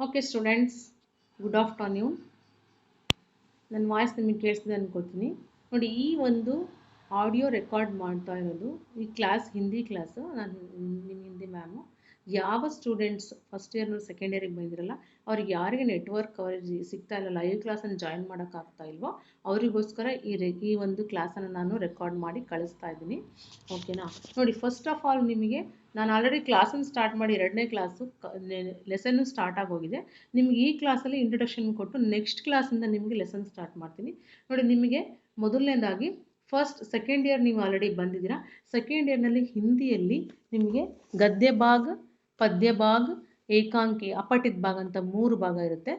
Okay students, good afternoon. ನನ್ನ voice ನಿಮಗೆ ಕೇಳಿಸ್ತಿದೆ ಅನ್ಕೋತೀನಿ. ನೋಡಿ, ಈ ಒಂದು ಆಡಿಯೋ ರೆಕಾರ್ಡ್ ಮಾಡ್ತಾ ಇರೋದು ಈ ಕ್ಲಾಸ್ ಹಿಂದಿ ಕ್ಲಾಸು. ನಾನು ನಿಮ್ಮ ಹಿಂದಿ ಮ್ಯಾಮು. ಯಾವ ಸ್ಟೂಡೆಂಟ್ಸ್ ಫಸ್ಟ್ ಇಯರ್ನ ಸೆಕೆಂಡ್ ಇಯರಿಗೆ ಬಂದಿರಲ್ಲ, ಅವ್ರಿಗೆ ಯಾರಿಗೆ ನೆಟ್ವರ್ಕ್ ಕವರೇಜ್ ಸಿಗ್ತಾ ಇಲ್ಲ, ಲೈವ್ ಕ್ಲಾಸನ್ನು ಜಾಯಿನ್ ಮಾಡೋಕ್ಕಾಗ್ತಾ ಇಲ್ವೋ ಅವರಿಗೋಸ್ಕರ ಈ ಒಂದು ಕ್ಲಾಸನ್ನು ನಾನು ರೆಕಾರ್ಡ್ ಮಾಡಿ ಕಳಿಸ್ತಾ ಇದ್ದೀನಿ. ಓಕೆನಾ? ನೋಡಿ, ಫಸ್ಟ್ ಆಫ್ ಆಲ್ ನಿಮಗೆ ನಾನು ಆಲ್ರೆಡಿ ಕ್ಲಾಸನ್ನು ಸ್ಟಾರ್ಟ್ ಮಾಡಿ 2ನೇ ಕ್ಲಾಸು ಲೆಸನ್ನು ಸ್ಟಾರ್ಟ್ ಆಗೋಗಿದೆ. ನಿಮಗೆ ಈ ಕ್ಲಾಸಲ್ಲಿ ಇಂಟ್ರೊಡಕ್ಷನ್ ಕೊಟ್ಟು ನೆಕ್ಸ್ಟ್ ಕ್ಲಾಸಿಂದ ನಿಮಗೆ ಲೆಸನ್ ಸ್ಟಾರ್ಟ್ ಮಾಡ್ತೀನಿ. ನೋಡಿ, ನಿಮಗೆ ಮೊದಲನೇದಾಗಿ ಸೆಕೆಂಡ್ ಇಯರ್ ನೀವು ಆಲ್ರೆಡಿ ಬಂದಿದ್ದೀರಾ. ಸೆಕೆಂಡ್ ಇಯರ್ನಲ್ಲಿ ಹಿಂದಿಯಲ್ಲಿ ನಿಮಗೆ ಗದ್ಯ ಭಾಗ, ಪದ್ಯ ಭಾಗ, ಏಕಾಂಕಿ, ಅಪಠಿತ ಭಾಗ ಅಂತ 3 ಭಾಗ ಇರುತ್ತೆ.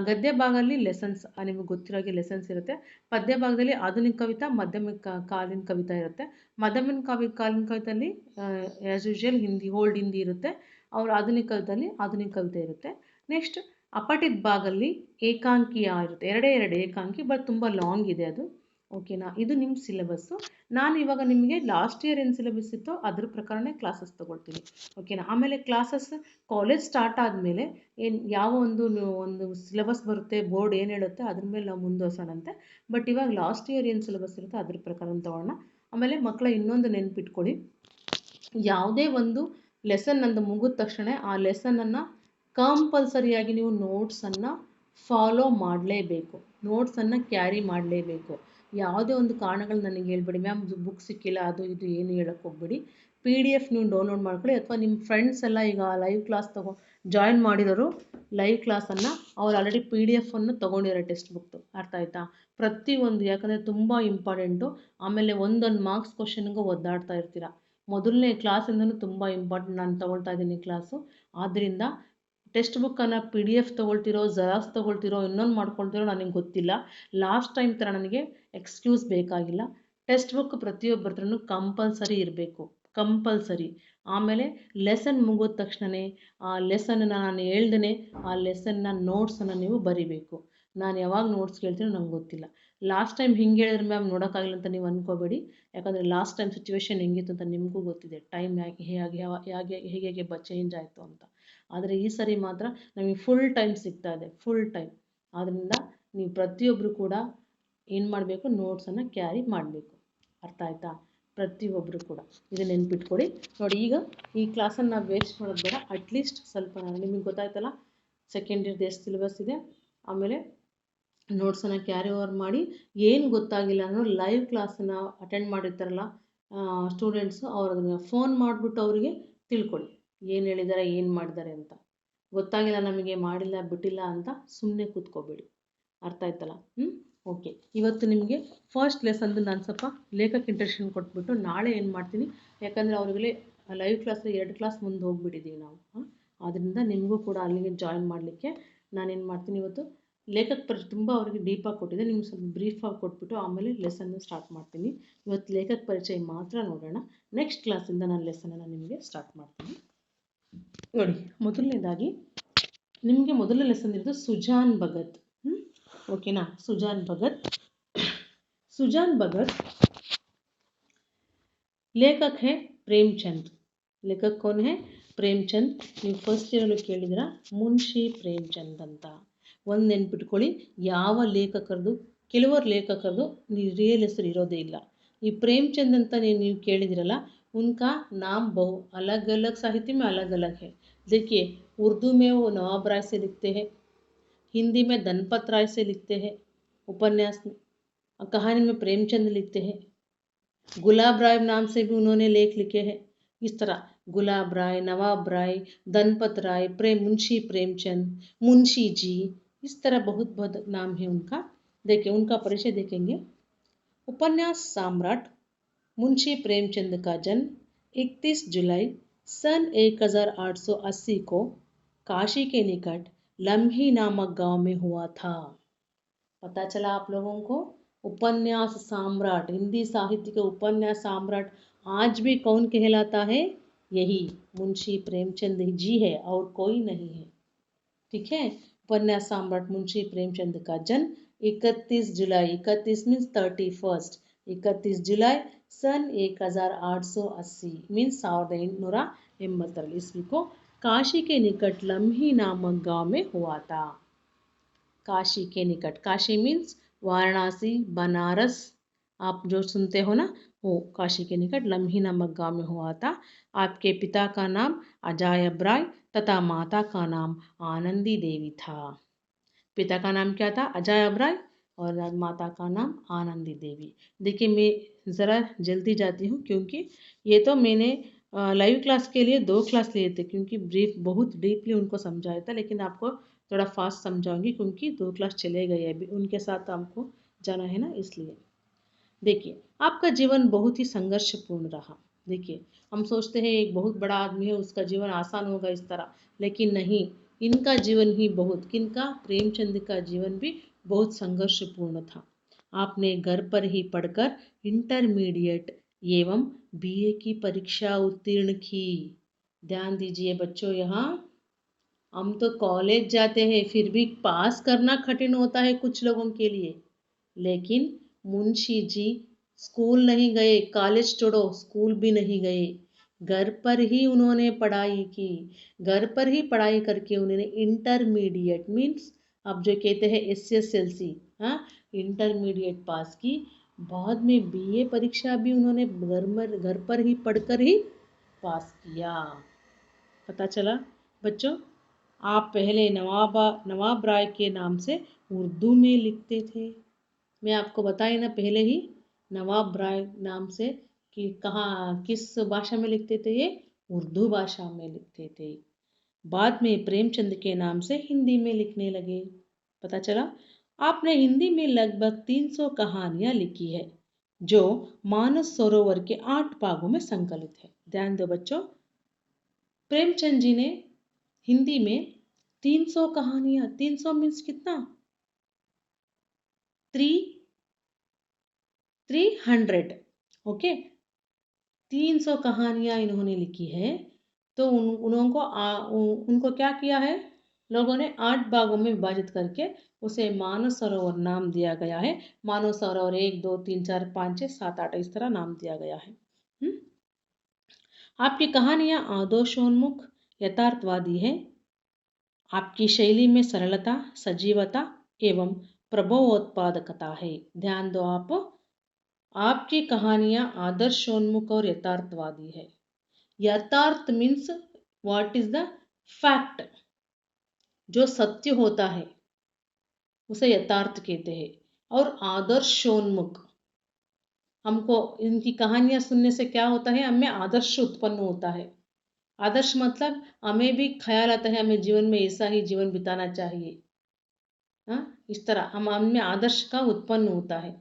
ಗದ್ಯ ಭಾಗದಲ್ಲಿ ಲೆಸನ್ಸ್ ನಿಮಗೆ ಗೊತ್ತಿರೋಗೆ ಲೆಸನ್ಸ್ ಇರುತ್ತೆ. ಪದ್ಯ ಭಾಗದಲ್ಲಿ ಆಧುನಿಕ ಕವಿತಾ, ಮಧ್ಯಮ ಕಾಲೀನ ಕವಿತಾ ಇರುತ್ತೆ. ಮಧ್ಯಮ ಕಾಲೀನ ಕವಿತೆಯಲ್ಲಿ ಆ್ಯಸ್ ಯೂಶುವಲ್ ಓಲ್ಡ್ ಹಿಂದಿ ಇರುತ್ತೆ. ಅವ್ರ ಆಧುನಿಕ ಕವಿತೆಯಲ್ಲಿ ಆಧುನಿಕ ಕವಿತೆ ಇರುತ್ತೆ. ನೆಕ್ಸ್ಟ್ ಅಪಠಿತ ಭಾಗದಲ್ಲಿ ಏಕಾಂಕಿಯ ಇರುತ್ತೆ. ಎರಡೇ ಏಕಾಂಕಿ, ಬಟ್ ತುಂಬ ಲಾಂಗ್ ಇದೆ ಅದು. ಓಕೆನಾ? ಇದು ನಿಮ್ಮ ಸಿಲೆಬಸ್ಸು. ನಾನು ಇವಾಗ ನಿಮಗೆ ಲಾಸ್ಟ್ ಇಯರ್ ಏನು ಸಿಲೆಬಸ್ ಇತ್ತೋ ಅದ್ರ ಪ್ರಕಾರನೇ ಕ್ಲಾಸಸ್ ತೊಗೊಳ್ತೀನಿ. ಓಕೆನಾ? ಆಮೇಲೆ ಕ್ಲಾಸಸ್ ಕಾಲೇಜ್ ಸ್ಟಾರ್ಟ್ ಆದಮೇಲೆ ಯಾವ ಒಂದು ಸಿಲೆಬಸ್ ಬರುತ್ತೆ, ಬೋರ್ಡ್ ಏನು ಹೇಳುತ್ತೆ ಅದ್ರ ಮೇಲೆ ನಾವು ಮುಂದುವರ್ಸೋಣಂತೆ. ಬಟ್ ಇವಾಗ ಲಾಸ್ಟ್ ಇಯರ್ ಏನು ಸಿಲೆಬಸ್ ಇರುತ್ತೆ ಅದ್ರ ಪ್ರಕಾರ ತೊಗೊಳ್ಳೋಣ. ಆಮೇಲೆ ಮಕ್ಕಳ ಇನ್ನೊಂದು ನೆನ್ಪಿಟ್ಕೊಳ್ಳಿ, ಯಾವುದೇ ಒಂದು ಲೆಸನ್ ಅಂತ ಮುಗಿದ ತಕ್ಷಣ ಆ ಲೆಸನನ್ನು ಕಂಪಲ್ಸರಿಯಾಗಿ ನೀವು ನೋಟ್ಸನ್ನು ಫಾಲೋ ಮಾಡಲೇಬೇಕು. ನೋಟ್ಸನ್ನು ಕ್ಯಾರಿ ಮಾಡಲೇಬೇಕು. ಯಾವುದೇ ಒಂದು ಕಾರಣಗಳು ನನಗೆ ಹೇಳ್ಬೇಡಿ, ಮ್ಯಾಮ್ ಬುಕ್ ಸಿಕ್ಕಿಲ್ಲ ಅದು ಇದು ಏನು ಹೇಳೋಕ್ಕೆ ಹೋಗ್ಬೇಡಿ. PDF ನೀವು ಡೌನ್ಲೋಡ್ ಮಾಡ್ಕೊಳ್ಳಿ, ಅಥವಾ ನಿಮ್ಮ ಫ್ರೆಂಡ್ಸ್ ಎಲ್ಲ ಈಗ ಲೈವ್ ಕ್ಲಾಸ್ ಜಾಯಿನ್ ಮಾಡಿರೋರು ಲೈವ್ ಕ್ಲಾಸನ್ನು ಅವ್ರು ಆಲ್ರೆಡಿ PDF ತೊಗೊಂಡಿರೋ ಟೆಕ್ಸ್ಟ್ ಬುಕ್ದು. ಅರ್ಥ ಆಯ್ತಾ? ಪ್ರತಿಯೊಂದು, ಯಾಕಂದರೆ ತುಂಬ ಇಂಪಾರ್ಟೆಂಟು. ಆಮೇಲೆ ಒಂದೊಂದು ಮಾರ್ಕ್ಸ್ ಕ್ವಶನ್ಗೂ ಒದ್ದಾಡ್ತಾ ಇರ್ತೀರ. ಮೊದಲನೇ ಕ್ಲಾಸಿಂದನೂ ತುಂಬ ಇಂಪಾರ್ಟೆಂಟ್. ನಾನು ತೊಗೊಳ್ತಾ ಇದ್ದೀನಿ ಕ್ಲಾಸು. ಆದ್ದರಿಂದ ಟೆಕ್ಸ್ಟ್ ಬುಕ್ಕನ್ನು PDF ತೊಗೊಳ್ತಿರೋ, ಜೆರಾಕ್ಸ್ ತೊಗೊಳ್ತಿರೋ, ಇನ್ನೊಂದು ಮಾಡ್ಕೊಳ್ತಿರೋ ನನಗೆ ಗೊತ್ತಿಲ್ಲ. ಲಾಸ್ಟ್ ಟೈಮ್ ಥರ ನನಗೆ ಎಕ್ಸ್ಕ್ಯೂಸ್ ಬೇಕಾಗಿಲ್ಲ. ಟೆಕ್ಸ್ಟ್ ಬುಕ್ ಪ್ರತಿಯೊಬ್ಬರ ಹತ್ರನೂ ಕಂಪಲ್ಸರಿ ಇರಬೇಕು, ಕಂಪಲ್ಸರಿ. ಆಮೇಲೆ ಲೆಸನ್ ಮುಗಿದ ತಕ್ಷಣವೇ ಆ ಲೆಸನ್ನ ನಾನು ಹೇಳ್ದೇ ಆ ಲೆಸನ್ನ ನೋಟ್ಸನ್ನು ನೀವು ಬರಿಬೇಕು. ನಾನು ಯಾವಾಗ ನೋಟ್ಸ್ ಕೇಳ್ತೀನೋ ನಂಗೆ ಗೊತ್ತಿಲ್ಲ. ಲಾಸ್ಟ್ ಟೈಮ್ ಹಿಂಗೆ ಹೇಳಿದ್ರೆ ಮ್ಯಾಮ್ ನೋಡೋಕ್ಕಾಗಿಲ್ಲ ಅಂತ ನೀವು ಅಂದ್ಕೋಬೇಡಿ. ಯಾಕಂದರೆ ಲಾಸ್ಟ್ ಟೈಮ್ ಸಿಚುವೇಶನ್ ಹೆಂಗಿತ್ತು ಅಂತ ನಿಮಗೂ ಗೊತ್ತಿದೆ. ಟೈಮ್ ಹೇಗೆ ಚೇಂಜ್ ಆಯಿತು ಅಂತ. ಆದರೆ ಈ ಸರಿ ಮಾತ್ರ ನಮಗೆ ಫುಲ್ ಟೈಮ್ ಸಿಗ್ತಾ ಇದೆ, ಫುಲ್ ಟೈಮ್. ಆದ್ದರಿಂದ ನೀವು ಪ್ರತಿಯೊಬ್ಬರು ಕೂಡ ಏನು ಮಾಡಬೇಕು, ನೋಟ್ಸನ್ನು ಕ್ಯಾರಿ ಮಾಡಬೇಕು. ಅರ್ಥ ಆಯ್ತಾ? ಪ್ರತಿಯೊಬ್ಬರು ಕೂಡ ಇದು ನೆನ್ಪಿಟ್ಕೊಡಿ. ನೋಡಿ, ಈಗ ಈ ಕ್ಲಾಸನ್ನು ನಾವು ವೇಸ್ಟ್ ಮಾಡೋದು ಬೇಡ. ಅಟ್ಲೀಸ್ಟ್ ಸ್ವಲ್ಪ ನಿಮಗೆ ಗೊತ್ತಾಯ್ತಲ್ಲ ಸೆಕೆಂಡ್ ಇಯರ್ದು ಎಷ್ಟು ಸಿಲೆಬಸ್ ಇದೆ. ಆಮೇಲೆ ನೋಟ್ಸನ್ನು ಕ್ಯಾರಿ ಓವರ್ ಮಾಡಿ, ಏನು ಗೊತ್ತಾಗಿಲ್ಲ ಅನ್ನೋ ಲೈವ್ ಕ್ಲಾಸನ್ನು ಅಟೆಂಡ್ ಮಾಡಿರ್ತಾರಲ್ಲ ಸ್ಟೂಡೆಂಟ್ಸು, ಅವ್ರನ್ನ ಫೋನ್ ಮಾಡಿಬಿಟ್ಟು ಅವರಿಗೆ ತಿಳ್ಕೊಳ್ಳಿ ಏನು ಹೇಳಿದ್ದಾರೆ, ಏನು ಮಾಡಿದ್ದಾರೆ ಅಂತ. ಗೊತ್ತಾಗಿಲ್ಲ ನಮಗೆ, ಮಾಡಿಲ್ಲ, ಬಿಟ್ಟಿಲ್ಲ ಅಂತ ಸುಮ್ಮನೆ ಕೂತ್ಕೋಬೇಡಿ. ಅರ್ಥ ಆಯ್ತಲ್ಲ? ಓಕೆ. ಇವತ್ತು ನಿಮಗೆ ಫಸ್ಟ್ ಲೆಸನ್ದು ನಾನು ಸ್ವಲ್ಪ ಲೇಖಕ ಇಂಟ್ರಡಕ್ಷನ್ ಕೊಟ್ಬಿಟ್ಟು ನಾಳೆ ಏನು ಮಾಡ್ತೀನಿ, ಯಾಕಂದರೆ ಅವ್ರಿಗೆ ಲೈವ್ ಕ್ಲಾಸ್ 2 ಕ್ಲಾಸ್ ಮುಂದೆ ಹೋಗ್ಬಿಟ್ಟಿದ್ದೀವಿ ನಾವು. ಆದ್ದರಿಂದ ನಿಮಗೂ ಕೂಡ ಅಲ್ಲಿಗೆ ಜಾಯಿನ್ ಮಾಡಲಿಕ್ಕೆ ನಾನೇನು ಮಾಡ್ತೀನಿ, ಇವತ್ತು ಲೇಖಕ ಪರಿಚಯ ತುಂಬ ಅವರಿಗೆ ಡೀಪಾಗಿ ಕೊಟ್ಟಿದ್ದೆ. ನಿಮ್ಗೆ ಸ್ವಲ್ಪ ಬ್ರೀಫಾಗಿ ಕೊಟ್ಬಿಟ್ಟು ಆಮೇಲೆ ಲೆಸನ್ನು ಸ್ಟಾರ್ಟ್ ಮಾಡ್ತೀನಿ. ಇವತ್ತು ಲೇಖಕ ಪರಿಚಯ ಮಾತ್ರ ನೋಡೋಣ. ನೆಕ್ಸ್ಟ್ ಕ್ಲಾಸಿಂದ ನಾನು ಲೆಸನನ್ನು ನಿಮಗೆ ಸ್ಟಾರ್ಟ್ ಮಾಡ್ತೀನಿ. ನೋಡಿ, ಮೊದಲನೇದಾಗಿ ನಿಮಗೆ ಮೊದಲನೇ ಲೆಸನ್ ಇರೋದು ಸುಜಾನ್ ಭಗತ್. ಓಕೆನಾ? ಸುಜಾನ್ ಭಗತ್ लेखक है प्रेमचंद. लेखक कौन है? प्रेमचंद. ನೀವು ಫಸ್ಟ್ ಇಯರಲ್ಲೂ ಕೇಳಿದಿರ ಮುನ್ಷಿ ಪ್ರೇಮಚಂದ್ ಅಂತ. ಒಂದು ನೆನ್ಪಿಟ್ಕೊಳ್ಳಿ, ಯಾವ ಲೇಖಕರದು, ಕೆಲವರು ಲೇಖಕರದು ರಿಯಲ್ ಹೆಸರು ಇರೋದೇ ಇಲ್ಲ. ಈ ಪ್ರೇಮಚಂದ್ ಅಂತ ನೀವು ಕೇಳಿದಿರಲ್ಲ, उनका नाम बहु अलग अलग साहित्य में अलग अलग है. देखिए, उर्दू में वो नवाब राय से लिखते हैं, हिंदी में धनपत राय से लिखते हैं, उपन्यास कहानी में प्रेमचंद लिखते हैं. गुलाब राय नाम से भी उन्होंने लेख लिखे हैं. इस तरह गुलाब राय, नवाब राय, धनपत राय, मुंशी प्रेमचंद, मुंशी जी, इस तरह बहुत बहुत नाम है उनका. देखिए, उनका परिचय देखेंगे. उपन्यास सम्राट मुंशी प्रेमचंद का जन्म 31 जुलाई सन 1880 को काशी के निकट लम्ही नामक गांव में हुआ था. पता चला आप लोगों को? उपन्यास सम्राट, हिंदी साहित्य के उपन्यास सम्राट आज भी कौन कहलाता है? यही मुंशी प्रेमचंद जी है और कोई नहीं है. ठीक है? उपन्यास सम्राट मुंशी प्रेमचंद का जन्म 31 जुलाई, 31 मीन्स 31st, 31 जुलाई सन 1880 मीन्स 1880 ईस्वी को काशी के निकट लम्ही नामक गांव में हुआ था। काशी के निकट, काशी मीन्स वाराणसी, बनारस, आप जो सुनते हो ना वो काशी के निकट लम्ही नामक गांव में हुआ था। आपके पिता का नाम अजायब राय तथा माता का नाम आनंदी देवी था। पिता का नाम क्या था? अजायब राय, और माता का नाम आनंदी देवी। देखिए मैं ज़रा जल्दी जाती हूँ क्योंकि ये तो मैंने लाइव क्लास के लिए 2 क्लास लिए थे, क्योंकि ब्रीफ बहुत डीपली उनको समझाया था, लेकिन आपको थोड़ा फास्ट समझाऊंगी क्योंकि 2 क्लास चले गए अभी, उनके साथ आपको जाना है ना, इसलिए। देखिए आपका जीवन बहुत ही संघर्षपूर्ण रहा। देखिए हम सोचते हैं एक बहुत बड़ा आदमी है उसका जीवन आसान होगा इस तरह, लेकिन नहीं, इनका जीवन ही बहुत, किनका? प्रेमचंद का जीवन भी बहुत संघर्षपूर्ण था। आपने घर पर ही पढ़कर इंटरमीडिएट एवं बीए की परीक्षा उत्तीर्ण की। ध्यान दीजिए बच्चों, यहाँ हम तो कॉलेज जाते हैं फिर भी पास करना कठिन होता है कुछ लोगों के लिए, लेकिन मुंशी जी स्कूल नहीं गए, कॉलेज छोड़ो स्कूल भी नहीं गए, घर पर ही उन्होंने पढ़ाई की। घर पर ही पढ़ाई करके उन्होंने इंटरमीडिएट मीन्स अब जो कहते हैं SSLC, हाँ, इंटरमीडिएट पास की। बाद में बीए परीक्षा भी उन्होंने घर पर ही पढ़कर ही पास किया। पता चला बच्चों, आप पहले नवाब राय के नाम से उर्दू में लिखते थे। मैं आपको बताया ना पहले ही, नवाब राय नाम से कि कहाँ किस भाषा में लिखते थे? ये उर्दू भाषा में लिखते थे। बाद में प्रेमचंद के नाम से हिंदी में लिखने लगे। पता चला आपने हिंदी में लगभग 300 कहानियां लिखी है जो मानस सरोवर के 8 भागों में संकलित है। ध्यान दो बच्चों, प्रेमचंद जी ने हिंदी में 300 कहानियां, 300 मीन्स कितना? 300, ओके। 300 कहानियां इन्होंने लिखी है। तो उनको क्या किया है लोगों ने? 8 भागों में विभाजित करके उसे मानस सरोवर नाम दिया गया है। मानस सरोवर 1, 2, 3, 4, 5, 6, 7, 8 इस तरह नाम दिया गया है। आपकी कहानियां आदर्शोन्मुख यथार्थवादी है। आपकी शैली में सरलता, सजीवता एवं प्रभावोत्पादकता है। ध्यान दो आपकी कहानियां आदर्शोन्मुख और यथार्थवादी है। यथार्थ means what is the fact, जो सत्य होता है उसे यथार्थ कहते हैं। और आदर्शोन्मुख, हमको इनकी कहानियां सुनने से क्या होता है? हमें आदर्श उत्पन्न होता है। आदर्श मतलब हमें भी ख्याल आता है हमें जीवन में ऐसा ही जीवन बिताना चाहिए। हाँ, इस तरह हमें आदर्श का उत्पन्न होता है।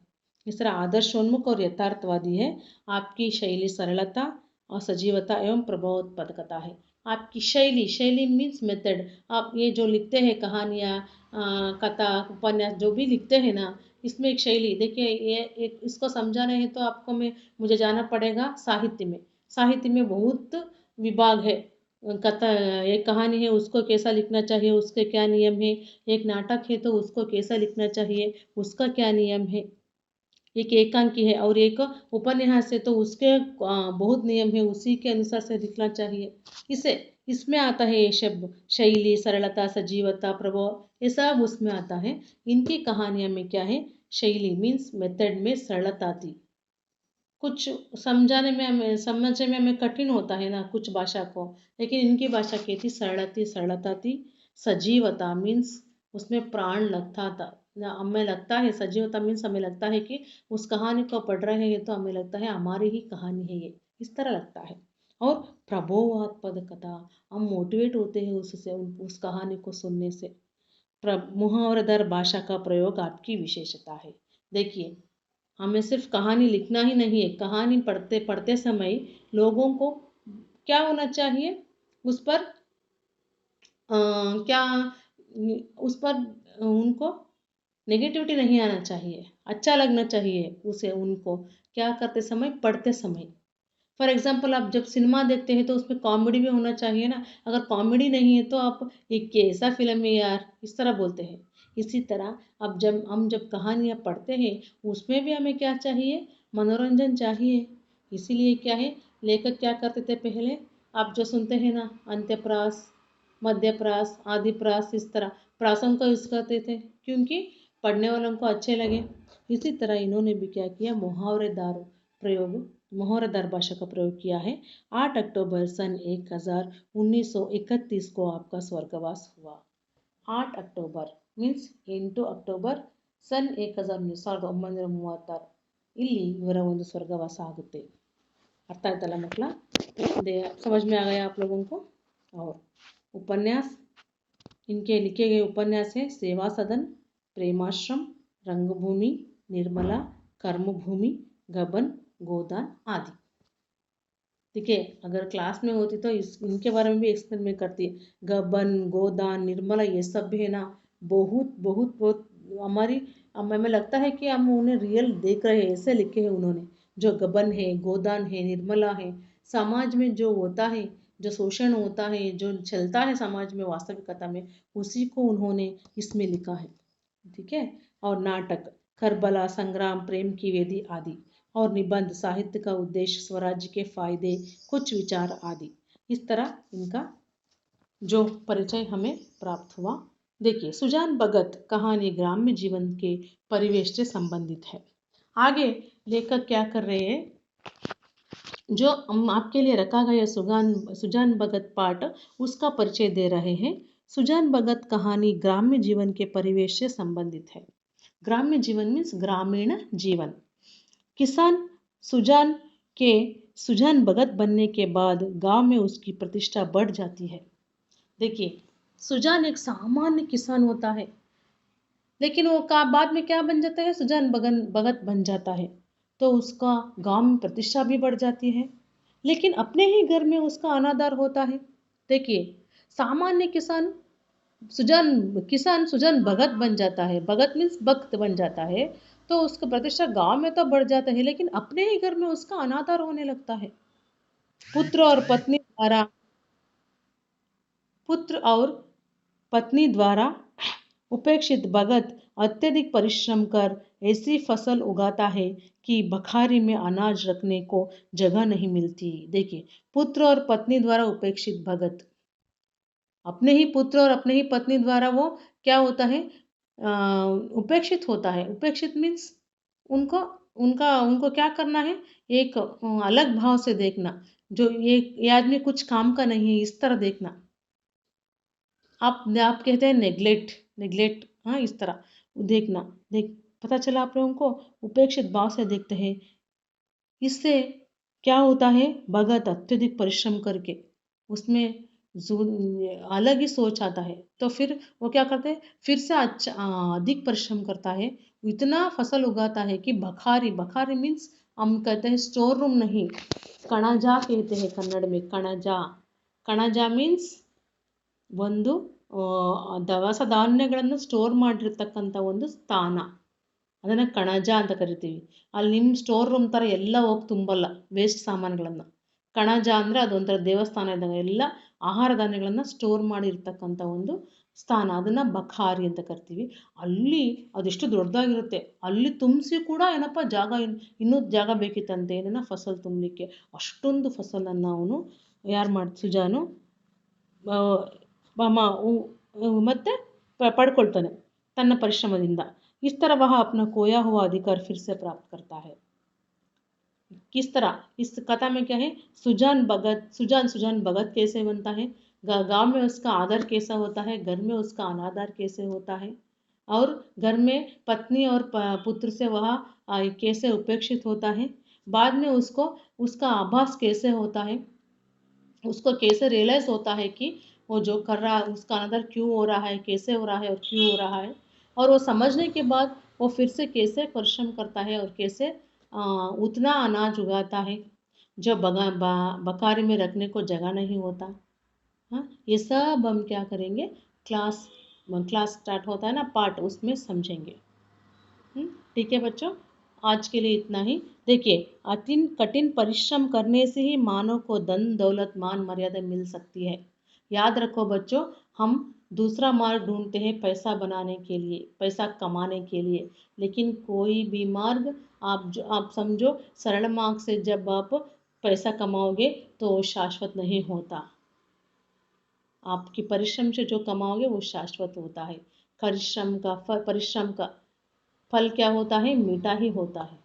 इस तरह आदर्शोन्मुख और यथार्थवादी है। आपकी शैली सरलता और सजीवता एवं प्रभावोत्पादकता है। आपकी शैली मीन्स मेथड। आप ये जो लिखते हैं कहानियाँ, कथा, उपन्यास जो भी लिखते हैं ना, इसमें एक शैली। देखिए ये एक इसको समझाना है तो आपको मुझे जाना पड़ेगा साहित्य में। साहित्य में बहुत विभाग है। कथा, एक कहानी है उसको कैसा लिखना चाहिए, उसके क्या नियम है। एक नाटक है तो उसको कैसा लिखना चाहिए, उसका क्या नियम है। एक एकांकी है और एक उपन्यास है तो उसके बहुत नियम है, उसी के अनुसार से लिखना चाहिए। इसे इसमें आता है ये शब्द शैली, सरलता, सजीवता, प्रभाव, ये सब उसमें आता है। इनकी कहानियों में क्या है? शैली मीन्स मेथड में सरलता थी। कुछ समझने में हमें कठिन होता है ना कुछ भाषा को, लेकिन इनकी भाषा क्या थी? सरलता थी। सजीवता मीन्स उसमें प्राण लगता था। हमें लगता है सजीवता मीन्स हमें लगता है कि उस कहानी को पढ़ रहे हैं तो हमें लगता है हमारी ही कहानी है ये, इस तरह लगता है। और प्रभावात्मकता, हम मोटिवेट होते हैं उससे, उस कहानी को सुनने से। मुहावरेदार भाषा का प्रयोग आपकी विशेषता है। देखिए हमें सिर्फ कहानी लिखना ही नहीं है, कहानी पढ़ते पढ़ते समय लोगों को क्या होना चाहिए? उस पर क्या उस पर उनको नेगेटिविटी नहीं आना चाहिए, अच्छा लगना चाहिए उसे उनको क्या करते समय, पढ़ते समय। फॉर एग्जाम्पल आप जब सिनेमा देखते हैं तो उसमें कॉमेडी भी होना चाहिए ना। अगर कॉमेडी नहीं है तो आप ये कैसा फिल्म है यार, इस तरह बोलते हैं। इसी तरह अब जब हम कहानियाँ पढ़ते हैं उसमें भी हमें क्या चाहिए? मनोरंजन चाहिए। इसीलिए क्या है, लेखक क्या करते थे पहले? आप जो सुनते हैं ना, अंत्यप्रास, मध्यप्रास, आदिप्रास, इस तरह प्रासों का यूज़ करते थे क्योंकि पढ़ने वालों को अच्छे लगे। इसी तरह इन्होंने भी क्या किया, मुहावरेदार प्रयोग, मुहावरेदार भाषा का प्रयोग किया है। 8 अक्टूबर सन 1931 को आपका स्वर्गवास हुआ। 8 ಅಕ್ಟೋಬರ್ ಮೀನ್ಸ್ 8 ಅಕ್ಟೋಬರ್ ಸನ್ 1936 ಇಲ್ಲಿ ಇವರ ಒಂದು ಸ್ವರ್ಗವಾಸ ಆಗುತ್ತೆ। अर्थ आयतला मಕ್ಕಳ? समझ में आ गया आप लोगों को? और उपन्यास, इनके लिखे गए उपन्यास है सेवा सदन, प्रेमाश्रम, रंगभूमि, निर्मला, कर्मभूमि, गबन, गोदान आदि। ठीक है, अगर क्लास में होती तो इनके बारे में भी एक्सप्लेन में करती। गबन, गोदान, निर्मला, ये सब है ना, बहुत बहुत बहुत हमें लगता है कि हम उन्हें रियल देख रहे हैं, ऐसे लिखे हैं उन्होंने। जो गबन है, गोदान है, निर्मला है, समाज में जो होता है, जो शोषण होता है, जो चलता है समाज में वास्तविकता में, उसी को उन्होंने इसमें लिखा है। ठीक है, और नाटक करबला, संग्राम, प्रेम की वेदी आदि, और निबंध साहित्य का उद्देश्य स्वराज्य के फायदे, कुछ विचार आदि। इस तरह इनका जो परिचय हमें प्राप्त हुआ। देखिए, सुजान भगत कहानी ग्राम्य जीवन के परिवेश से संबंधित है। आगे लेखक क्या कर रहे हैं, जो हम आपके लिए रखा गया सुजान भगत पाठ, उसका परिचय दे रहे हैं। सुजान भगत कहानी ग्राम्य जीवन के परिवेश से संबंधित है। ग्राम्य जीवन मीन्स ग्रामीण जीवन। किसान सुजान भगत बनने के बाद गांव में उसकी प्रतिष्ठा बढ़ जाती है। देखिए, सुजान एक सामान्य किसान होता है, लेकिन वो बाद में क्या बन जाता है, सुजान भगत बन जाता है, तो उसका गांव में प्रतिष्ठा भी बढ़ जाती है, लेकिन अपने ही घर में उसका अनादर होता है। देखिए, सामान्य किसान सुजान भगत बन जाता है, भगत मीन्स भक्त बन जाता है, तो उसका प्रतिष्ठा गांव में तो बढ़ जाता है, लेकिन अपने ही घर में उसका अनादर होने लगता है। पुत्र और पत्नी द्वारा उपेक्षित भगत अत्यधिक परिश्रम कर ऐसी फसल उगाता है कि बखारी में अनाज रखने को जगह नहीं मिलती। देखिए, पुत्र और पत्नी द्वारा उपेक्षित भगत, अपने ही पुत्र और अपने ही पत्नी द्वारा वो क्या होता है, उपेक्षित होता है। उपेक्षित मीन्स उनको क्या करना है, एक अलग भाव से देखना, जो ये आदमी कुछ काम का नहीं है, इस तरह देखना। आप कहते हैं नेग्लेक्ट, हाँ, इस तरह देखना। पता चला आप लोगों को, उपेक्षित भाव से देखते हैं। इससे क्या होता है, भगत अत्यधिक परिश्रम करके उसमें अलग ही सोच आता है, तो फिर वो क्या करते हैं, फिर से अधिक परिश्रम करता है, इतना फसल उगाता है कि बखारी मीन्स हम कहते हैं स्टोर रूम नहीं, कणजा कहते हैं कन्नड़ में। कणजा मीन्स ಒಂದು ದವಸ ಧಾನ್ಯಗಳನ್ನು ಸ್ಟೋರ್ ಮಾಡಿರ್ತಕ್ಕಂಥ ಒಂದು ಸ್ಥಾನ, ಅದನ್ನು ಕಣಜ ಅಂತ ಕರಿತೀವಿ। ಅಲ್ಲಿ ನಿಮ್ಮ ಸ್ಟೋರ್ ರೂಮ್ ಥರ ಎಲ್ಲ ಹೋಗಿ ತುಂಬಲ್ಲ ವೇಸ್ಟ್ ಸಾಮಾನುಗಳನ್ನು। ಕಣಜ ಅಂದರೆ ಅದೊಂಥರ ದೇವಸ್ಥಾನ ಇದ್ದಂಗೆ, ಎಲ್ಲ ಆಹಾರ ಧಾನ್ಯಗಳನ್ನು ಸ್ಟೋರ್ ಮಾಡಿರ್ತಕ್ಕಂಥ ಒಂದು ಸ್ಥಾನ, ಅದನ್ನು ಬಖಾರಿ ಅಂತ ಕರಿತೀವಿ। ಅಲ್ಲಿ ಅದೆಷ್ಟು ದೊಡ್ಡದಾಗಿರುತ್ತೆ, ಅಲ್ಲಿ ತುಂಬಿಸಿ ಕೂಡ ಏನಪ್ಪ ಇನ್ನೂ ಜಾಗ ಬೇಕಿತ್ತಂತೆ ಏನನ್ನ ಫಸಲು ತುಂಬಲಿಕ್ಕೆ, ಅಷ್ಟೊಂದು ಫಸಲನ್ನು ಅವನು ಸುಜಾನು ಮತ್ತೆ पढ़ಕೊಳ್ತಾನೆ ತನ್ನ ಪರಿಶ್ರಮದಿಂದ। इस तरह वह अपना खोया हुआ अधिकार फिर से प्राप्त करता है। किस तरह, इस कथा में क्या है, सुजान भगत कैसे बनता है, गांव में उसका आदर कैसा होता है, घर में उसका अनादर कैसे होता है, और घर में पत्नी और पुत्र से वह कैसे उपेक्षित होता है, बाद में उसका आभास कैसे होता है, उसको कैसे रियलाइज होता है कि वो जो कर रहा है उसका अनादर क्यों हो रहा है, कैसे हो रहा है और क्यों हो रहा है, और वो समझने के बाद वो फिर से कैसे परिश्रम करता है और कैसे उतना अनाज उगाता है जो बखारी में रखने को जगह नहीं होता। हाँ, ये सब हम क्या करेंगे, क्लास स्टार्ट होता है ना पार्ट, उसमें समझेंगे। ठीक है बच्चों, आज के लिए इतना ही। देखिए, कठिन परिश्रम करने से ही मानव को धन दौलत मान मर्यादा मिल सकती है। याद रखो बच्चों, हम दूसरा मार्ग ढूंढते हैं पैसा बनाने के लिए, पैसा कमाने के लिए, लेकिन कोई भी मार्ग आप समझो सरल मार्ग से जब आप पैसा कमाओगे तो वो शाश्वत नहीं होता। आपकी परिश्रम से जो कमाओगे वो शाश्वत होता है। परिश्रम का फल क्या होता है? मीठा ही होता है।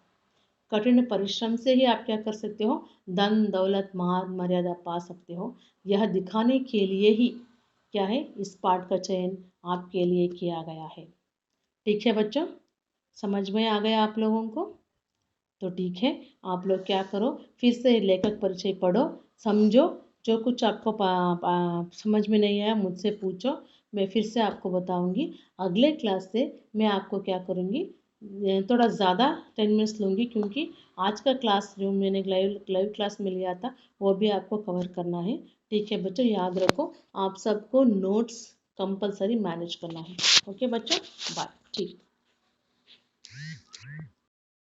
कठिन परिश्रम से ही आप क्या कर सकते हो? धन दौलत मान मर्यादा पा सकते हो। यह दिखाने के लिए ही क्या है, इस पाठ का चयन आपके लिए किया गया है। ठीक है बच्चों, समझ में आ गया आप लोगों को? तो ठीक है, आप लोग क्या करो, फिर से लेखक परिचय पढ़ो, समझो। जो कुछ आपको समझ में नहीं आया मुझसे पूछो, मैं फिर से आपको बताऊंगी। अगले क्लास से मैं आपको क्या करूंगी, थोड़ा ज़्यादा 10 मिनट्स लूँगी, क्योंकि आज का क्लास जो मैंने लाइव क्लास में लिया था वो भी आपको कवर करना है। ठीक है बच्चों, याद रखो आप सबको नोट्स कंपलसरी मैनेज करना है। ओके बच्चों, बाय। ठीक।